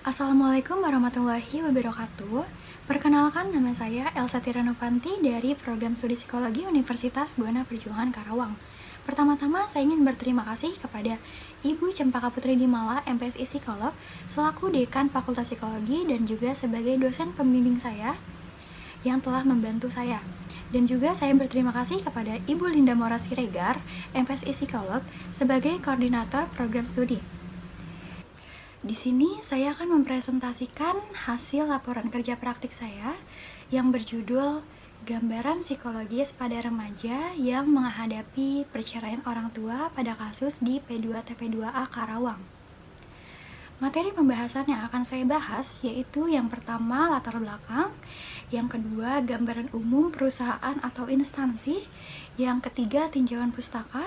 Assalamualaikum warahmatullahi wabarakatuh. Perkenalkan, nama saya Elsa Tiranovanti dari Program Studi Psikologi Universitas Buana Perjuangan Karawang. Pertama-tama, saya ingin berterima kasih kepada Ibu Cempaka Putri Dimala, MPSI Psikolog, selaku Dekan Fakultas Psikologi dan juga sebagai dosen pembimbing saya yang telah membantu saya. Dan juga saya berterima kasih kepada Ibu Linda Mora Siregar, MPSI Psikolog, sebagai koordinator program studi. Di sini saya akan mempresentasikan hasil laporan kerja praktik saya yang berjudul Gambaran Psikologis pada Remaja yang Menghadapi Perceraian Orang Tua pada Kasus di P2TP2A Karawang. Materi pembahasan yang akan saya bahas yaitu yang pertama latar belakang, yang kedua gambaran umum perusahaan atau instansi, yang ketiga tinjauan pustaka,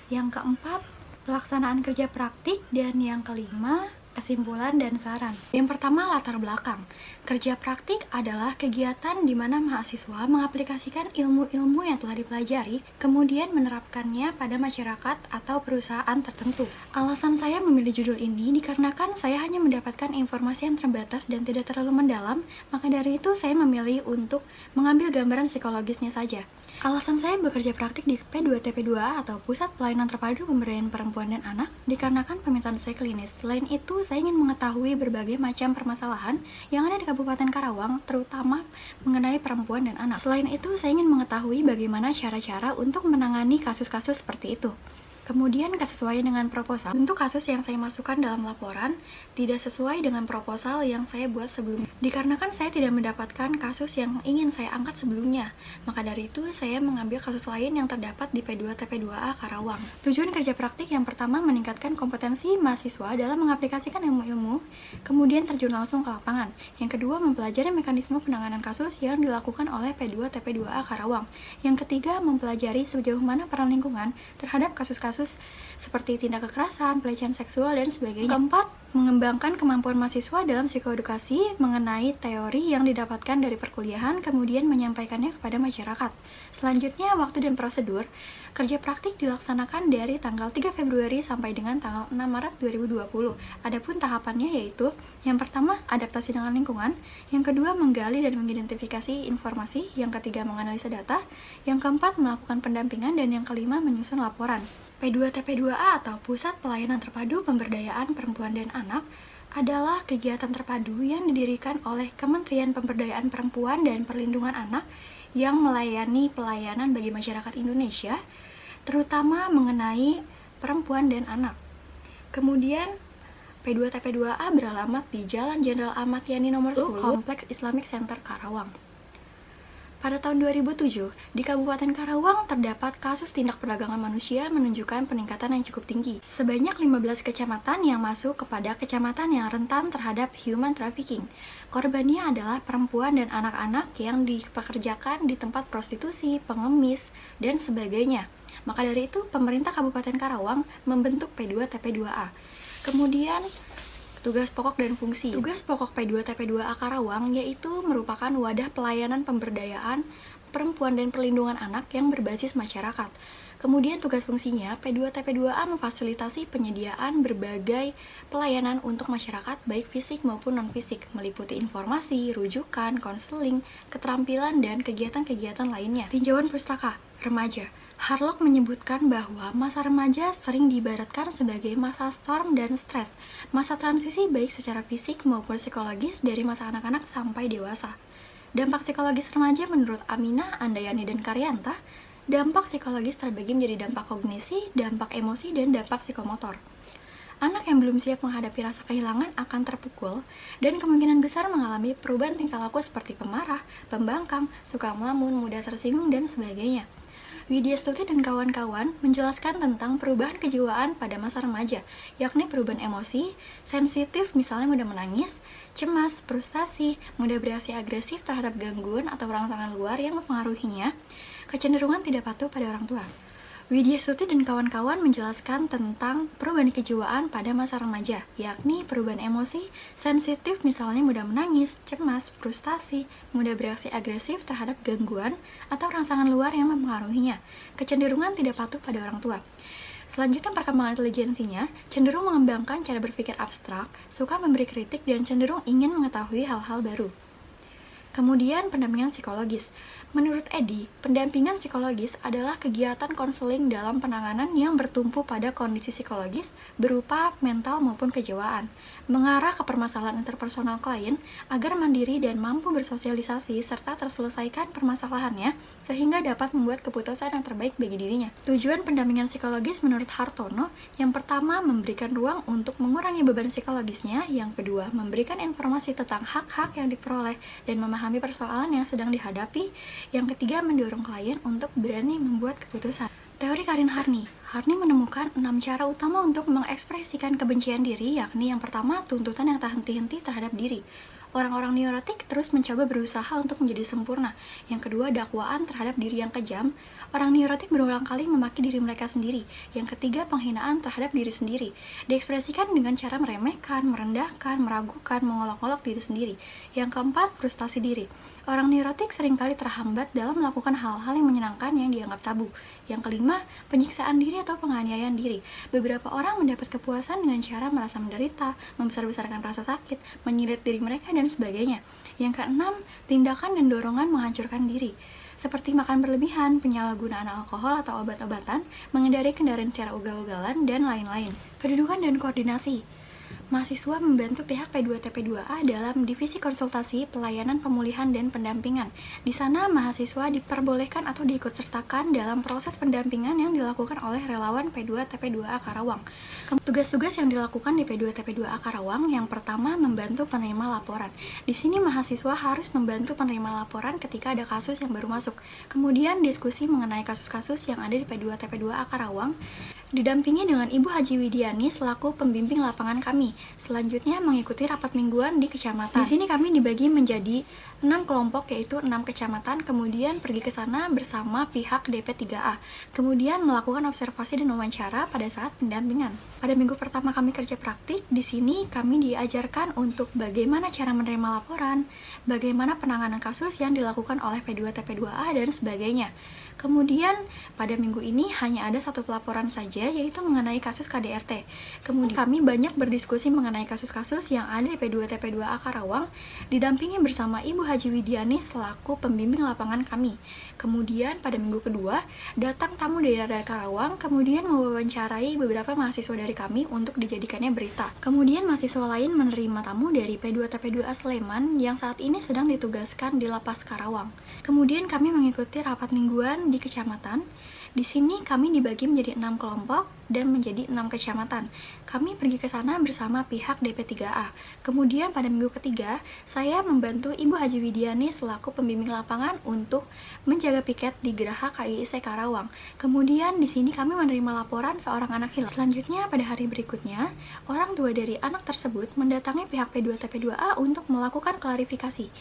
yang keempat pelaksanaan kerja praktik, dan yang kelima kesimpulan dan saran. Yang pertama, latar belakang. Kerja praktik adalah kegiatan di mana mahasiswa mengaplikasikan ilmu-ilmu yang telah dipelajari, kemudian menerapkannya pada masyarakat atau perusahaan tertentu. Alasan saya memilih judul ini dikarenakan saya hanya mendapatkan informasi yang terbatas dan tidak terlalu mendalam, maka dari itu saya memilih untuk mengambil gambaran psikologisnya saja. Alasan saya bekerja praktik di P2TP2A atau Pusat Pelayanan Terpadu Pemberdayaan Perempuan dan Anak dikarenakan permintaan saya klinis. Selain itu, saya ingin mengetahui berbagai macam permasalahan yang ada di Kabupaten Karawang, terutama mengenai perempuan dan anak. Selain itu, saya ingin mengetahui bagaimana cara-cara untuk menangani kasus-kasus seperti itu. Kemudian kesesuaian dengan proposal. Untuk kasus yang saya masukkan dalam laporan tidak sesuai dengan proposal yang saya buat sebelumnya. Dikarenakan saya tidak mendapatkan kasus yang ingin saya angkat sebelumnya, maka dari itu saya mengambil kasus lain yang terdapat di P2TP2A Karawang. Tujuan kerja praktik yang pertama meningkatkan kompetensi mahasiswa dalam mengaplikasikan ilmu-ilmu, kemudian terjun langsung ke lapangan. Yang kedua, mempelajari mekanisme penanganan kasus yang dilakukan oleh P2TP2A Karawang. Yang ketiga, mempelajari sejauh mana peran lingkungan terhadap kasus-kasus seperti tindak kekerasan, pelecehan seksual, dan sebagainya. Keempat, mengembangkan kemampuan mahasiswa dalam psikoedukasi mengenai teori yang didapatkan dari perkuliahan, kemudian menyampaikannya kepada masyarakat. Selanjutnya, waktu dan prosedur. Kerja praktik dilaksanakan dari tanggal 3 Februari sampai dengan tanggal 6 Maret 2020. Adapun tahapannya yaitu, yang pertama, adaptasi dengan lingkungan, yang kedua, menggali dan mengidentifikasi informasi, yang ketiga, menganalisa data, yang keempat, melakukan pendampingan, dan yang kelima, menyusun laporan. P2TP2A atau Pusat Pelayanan Terpadu Pemberdayaan Perempuan dan Anak adalah kegiatan terpadu yang didirikan oleh Kementerian Pemberdayaan Perempuan dan Perlindungan Anak yang melayani pelayanan bagi masyarakat Indonesia, terutama mengenai perempuan dan anak. Kemudian, P2TP2A beralamat di Jalan Jenderal Ahmad Yani nomor 10, Kompleks Islamic Center Karawang. Pada tahun 2007, di Kabupaten Karawang terdapat kasus tindak perdagangan manusia menunjukkan peningkatan yang cukup tinggi. Sebanyak 15 kecamatan yang masuk kepada kecamatan yang rentan terhadap human trafficking. Korbannya adalah perempuan dan anak-anak yang dipekerjakan di tempat prostitusi, pengemis, dan sebagainya. Maka dari itu, pemerintah Kabupaten Karawang membentuk P2TP2A. Kemudian, tugas pokok dan fungsi. Tugas pokok P2TP2A Karawang yaitu merupakan wadah pelayanan pemberdayaan perempuan dan perlindungan anak yang berbasis masyarakat. Kemudian tugas fungsinya, P2TP2A memfasilitasi penyediaan berbagai pelayanan untuk masyarakat baik fisik maupun non-fisik, meliputi informasi, rujukan, konseling, keterampilan, dan kegiatan-kegiatan lainnya. Tinjauan pustaka remaja. Harlock menyebutkan bahwa masa remaja sering diibaratkan sebagai masa storm dan stres, masa transisi baik secara fisik maupun psikologis dari masa anak-anak sampai dewasa. Dampak psikologis remaja menurut Aminah, Andayani, dan Karyanta, dampak psikologis terbagi menjadi dampak kognisi, dampak emosi, dan dampak psikomotor. Anak yang belum siap menghadapi rasa kehilangan akan terpukul dan kemungkinan besar mengalami perubahan tingkah laku seperti pemarah, pembangkang, suka melamun, mudah tersinggung, dan sebagainya. Widya Stuti dan kawan-kawan menjelaskan tentang perubahan kejiwaan pada masa remaja, yakni perubahan emosi, sensitif misalnya mudah menangis, cemas, frustasi, mudah bereaksi agresif terhadap gangguan atau rangsangan luar yang mempengaruhinya, kecenderungan tidak patuh pada orang tua. Widya Stuti dan kawan-kawan menjelaskan tentang perubahan kejiwaan pada masa remaja, yakni perubahan emosi, sensitif misalnya mudah menangis, cemas, frustasi, mudah bereaksi agresif terhadap gangguan atau rangsangan luar yang mempengaruhinya, kecenderungan tidak patuh pada orang tua. Selanjutnya, perkembangan intelijensinya cenderung mengembangkan cara berpikir abstrak, suka memberi kritik, dan cenderung ingin mengetahui hal-hal baru. Kemudian, pendampingan psikologis. Menurut Edi, pendampingan psikologis adalah kegiatan konseling dalam penanganan yang bertumpu pada kondisi psikologis berupa mental maupun kejiwaan, mengarah ke permasalahan interpersonal klien agar mandiri dan mampu bersosialisasi serta terselesaikan permasalahannya sehingga dapat membuat keputusan yang terbaik bagi dirinya. Tujuan pendampingan psikologis menurut Hartono, yang pertama memberikan ruang untuk mengurangi beban psikologisnya, yang kedua memberikan informasi tentang hak-hak yang diperoleh dan memahami persoalan yang sedang dihadapi, yang ketiga mendorong klien untuk berani membuat keputusan. Teori Karin Harni menemukan 6 cara utama untuk mengekspresikan kebencian diri, yakni yang pertama, tuntutan yang tak henti-henti terhadap diri. Orang-orang neurotik terus mencoba berusaha untuk menjadi sempurna. Yang kedua, dakwaan terhadap diri yang kejam. Orang neurotik berulang kali memaki diri mereka sendiri. Yang ketiga, penghinaan terhadap diri sendiri. Diekspresikan dengan cara meremehkan, merendahkan, meragukan, mengolok-olok diri sendiri. Yang keempat, frustasi diri. Orang neurotik seringkali terhambat dalam melakukan hal-hal yang menyenangkan yang dianggap tabu. Yang kelima, penyiksaan diri atau penganiayaan diri. Beberapa orang mendapat kepuasan dengan cara merasa menderita, membesar-besarkan rasa sakit, menyindir diri mereka, dan sebagainya. Yang keenam, tindakan dan dorongan menghancurkan diri, seperti makan berlebihan, penyalahgunaan alkohol atau obat-obatan, mengendarai kendaraan secara ugal-ugalan, dan lain-lain. Kedudukan dan koordinasi. Mahasiswa membantu pihak P2TP2A dalam divisi konsultasi, pelayanan pemulihan, dan pendampingan. Di sana, mahasiswa diperbolehkan atau diikutsertakan dalam proses pendampingan yang dilakukan oleh relawan P2TP2A Karawang. Tugas-tugas yang dilakukan di P2TP2A Karawang, yang pertama, membantu penerima laporan. Di sini, mahasiswa harus membantu penerima laporan ketika ada kasus yang baru masuk. Kemudian, diskusi mengenai kasus-kasus yang ada di P2TP2A Karawang, didampingi dengan Ibu Haji Widiani selaku pembimbing lapangan kami. Selanjutnya mengikuti rapat mingguan di kecamatan. Di sini kami dibagi menjadi 6 kelompok, yaitu 6 kecamatan, kemudian pergi ke sana bersama pihak DP3A. Kemudian melakukan observasi dan wawancara pada saat pendampingan. Pada minggu pertama kami kerja praktik, di sini kami diajarkan untuk bagaimana cara menerima laporan, bagaimana penanganan kasus yang dilakukan oleh P2TP2A, dan sebagainya. Kemudian pada minggu ini hanya ada satu pelaporan saja, yaitu mengenai kasus KDRT. Kemudian kami banyak berdiskusi mengenai kasus-kasus yang ada di P2TP2A Karawang, didampingi bersama Ibu Haji Widiani selaku pembimbing lapangan kami. Kemudian pada minggu kedua, datang tamu dari Radar Karawang, kemudian mewawancarai beberapa mahasiswa dari kami untuk dijadikannya berita. Kemudian mahasiswa lain menerima tamu dari P2TP2A Sleman yang saat ini sedang ditugaskan di Lapas Karawang. Kemudian kami mengikuti rapat mingguan di kecamatan. Di sini kami dibagi menjadi 6 kelompok dan menjadi 6 kecamatan. Kami pergi ke sana bersama pihak DP3A. Kemudian pada minggu ketiga, saya membantu Ibu Haji Widiani selaku pembimbing lapangan untuk menjaga piket di Geraha KIIC Karawang. Kemudian di sini kami menerima laporan seorang anak hilang. Selanjutnya pada hari berikutnya, orang tua dari anak tersebut mendatangi pihak P2TP2A untuk melakukan klarifikasi.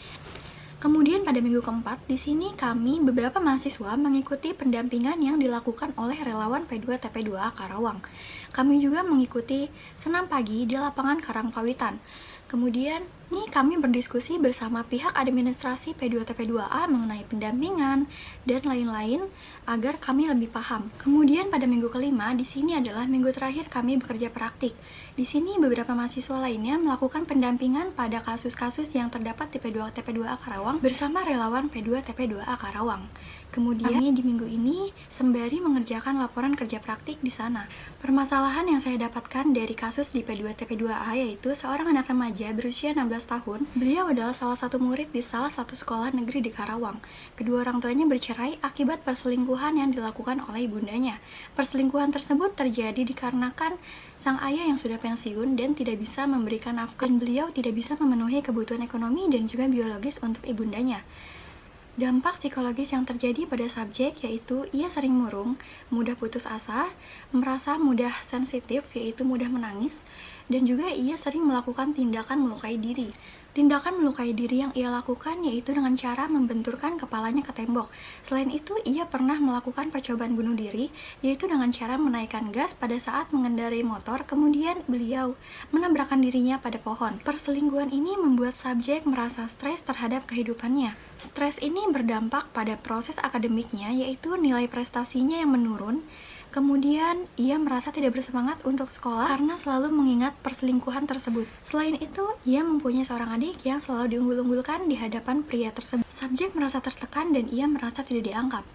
Kemudian pada minggu keempat, di sini kami beberapa mahasiswa mengikuti pendampingan yang dilakukan oleh relawan P2TP2A Karawang. Kami juga mengikuti senam pagi di lapangan Karangpawitan. Kemudian, ini kami berdiskusi bersama pihak administrasi P2TP2A mengenai pendampingan dan lain-lain agar kami lebih paham. Kemudian pada minggu kelima, di sini adalah minggu terakhir kami bekerja praktik. Di sini beberapa mahasiswa lainnya melakukan pendampingan pada kasus-kasus yang terdapat di P2TP2A Karawang bersama relawan P2TP2A Karawang. Kemudian kami di minggu ini sembari mengerjakan laporan kerja praktik di sana. Permasalahan yang saya dapatkan dari kasus di P2TP2A yaitu seorang anak remaja berusia 16 tahun. Beliau adalah salah satu murid di salah satu sekolah negeri di Karawang. Kedua orang tuanya bercerai akibat perselingkuhan yang dilakukan oleh ibundanya. Perselingkuhan tersebut terjadi dikarenakan sang ayah yang sudah pensiun dan tidak bisa memberikan nafkah, dan beliau tidak bisa memenuhi kebutuhan ekonomi dan juga biologis untuk ibundanya. Dampak psikologis yang terjadi pada subjek yaitu ia sering murung, mudah putus asa, merasa mudah sensitif yaitu mudah menangis, dan juga ia sering melakukan tindakan melukai diri. Tindakan melukai diri yang ia lakukan yaitu dengan cara membenturkan kepalanya ke tembok. Selain itu, ia pernah melakukan percobaan bunuh diri, yaitu dengan cara menaikkan gas pada saat mengendarai motor, kemudian beliau menabrakkan dirinya pada pohon. Perselingkuhan ini membuat subjek merasa stres terhadap kehidupannya. Stres ini berdampak pada proses akademiknya, yaitu nilai prestasinya yang menurun, Kemudian, ia merasa tidak bersemangat untuk sekolah karena selalu mengingat perselingkuhan tersebut. Selain itu, ia mempunyai seorang adik yang selalu diunggul-unggulkan di hadapan pria tersebut. Subjek merasa tertekan dan ia merasa tidak dianggap.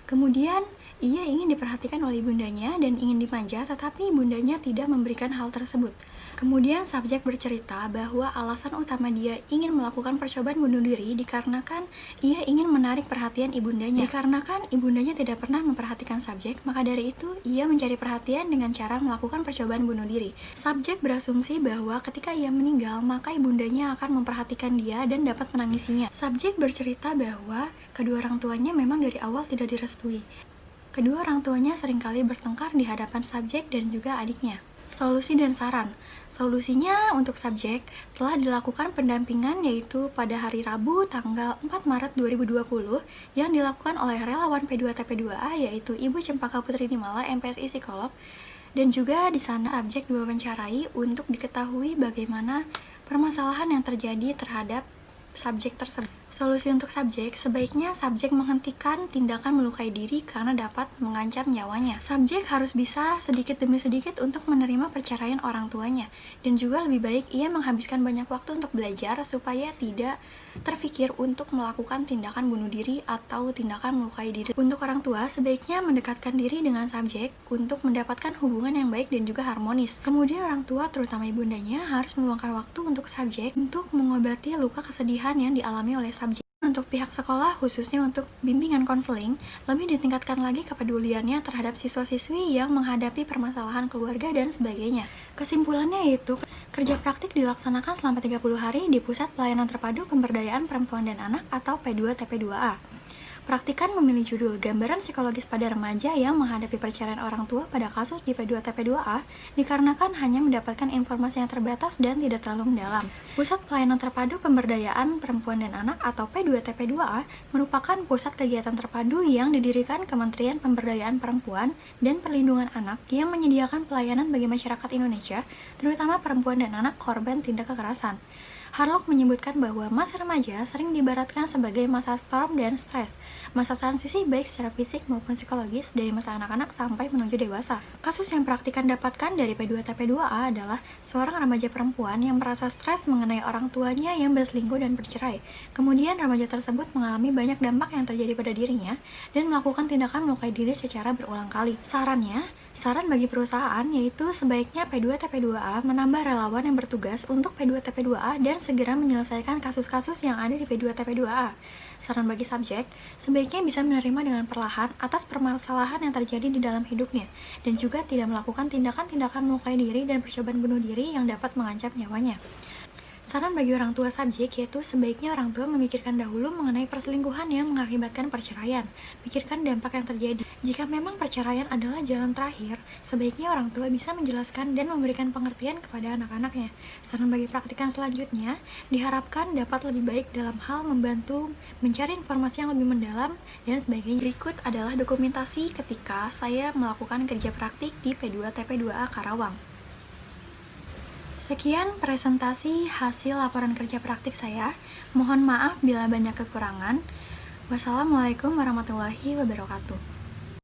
Kemudian, ia ingin diperhatikan oleh ibundanya dan ingin dimanja, tetapi ibundanya tidak memberikan hal tersebut. Kemudian, subjek bercerita bahwa alasan utama dia ingin melakukan percobaan bunuh diri dikarenakan ia ingin menarik perhatian ibundanya. Dikarenakan ibundanya tidak pernah memperhatikan subjek, maka dari itu ia mencari perhatian dengan cara melakukan percobaan bunuh diri. Subjek berasumsi bahwa ketika ia meninggal, maka ibundanya akan memperhatikan dia dan dapat menangisinya. Subjek bercerita bahwa kedua orang tuanya memang dari awal tidak direstui. Kedua orang tuanya seringkali bertengkar di hadapan subjek dan juga adiknya. Solusi dan saran. Solusinya untuk subjek telah dilakukan pendampingan yaitu pada hari Rabu tanggal 4 Maret 2020 yang dilakukan oleh relawan P2TP2A yaitu Ibu Cempaka Putri Nimala MPSI Psikolog, dan juga di sana subjek diwawancarai untuk diketahui bagaimana permasalahan yang terjadi terhadap subjek tersebut. Solusi untuk subjek, sebaiknya subjek menghentikan tindakan melukai diri karena dapat mengancam nyawanya. Subjek harus bisa sedikit demi sedikit untuk menerima perceraian orang tuanya, dan juga lebih baik ia menghabiskan banyak waktu untuk belajar supaya tidak terfikir untuk melakukan tindakan bunuh diri atau tindakan melukai diri. Untuk orang tua, sebaiknya mendekatkan diri dengan subjek untuk mendapatkan hubungan yang baik dan juga harmonis. Kemudian orang tua, terutama ibundanya, harus meluangkan waktu untuk subjek untuk mengobati luka kesedihan yang dialami oleh subjek. Untuk pihak sekolah, khususnya untuk bimbingan konseling, lebih ditingkatkan lagi kepeduliannya terhadap siswa-siswi yang menghadapi permasalahan keluarga dan sebagainya. Kesimpulannya yaitu, kerja praktik dilaksanakan selama 30 hari di Pusat Pelayanan Terpadu Pemberdayaan Perempuan dan Anak atau P2TP2A. Praktikan memilih judul Gambaran Psikologis pada Remaja yang Menghadapi Perceraian Orang Tua pada kasus di P2TP2A dikarenakan hanya mendapatkan informasi yang terbatas dan tidak terlalu mendalam. Pusat Pelayanan Terpadu Pemberdayaan Perempuan dan Anak atau P2TP2A merupakan pusat kegiatan terpadu yang didirikan Kementerian Pemberdayaan Perempuan dan Perlindungan Anak yang menyediakan pelayanan bagi masyarakat Indonesia, terutama perempuan dan anak korban tindak kekerasan. Harlock menyebutkan bahwa masa remaja sering diibaratkan sebagai masa storm dan stres, masa transisi baik secara fisik maupun psikologis dari masa anak-anak sampai menuju dewasa. Kasus yang praktikan dapatkan dari P2TP2A adalah seorang remaja perempuan yang merasa stres mengenai orang tuanya yang berselingkuh dan bercerai. Kemudian remaja tersebut mengalami banyak dampak yang terjadi pada dirinya dan melakukan tindakan melukai diri secara berulang kali. Saran bagi perusahaan yaitu sebaiknya P2TP2A menambah relawan yang bertugas untuk P2TP2A dan segera menyelesaikan kasus-kasus yang ada di P2TP2A. Saran bagi subjek, sebaiknya bisa menerima dengan perlahan atas permasalahan yang terjadi di dalam hidupnya, dan juga tidak melakukan tindakan-tindakan melukai diri dan percobaan bunuh diri yang dapat mengancam nyawanya. Saran bagi orang tua subjek yaitu sebaiknya orang tua memikirkan dahulu mengenai perselingkuhan yang mengakibatkan perceraian. Pikirkan dampak yang terjadi. Jika memang perceraian adalah jalan terakhir, sebaiknya orang tua bisa menjelaskan dan memberikan pengertian kepada anak-anaknya. Saran bagi praktikan selanjutnya diharapkan dapat lebih baik dalam hal membantu mencari informasi yang lebih mendalam dan sebagainya. Berikut adalah dokumentasi ketika saya melakukan kerja praktik di P2TP2A Karawang. Sekian presentasi hasil laporan kerja praktik saya. Mohon maaf bila banyak kekurangan. Wassalamualaikum warahmatullahi wabarakatuh.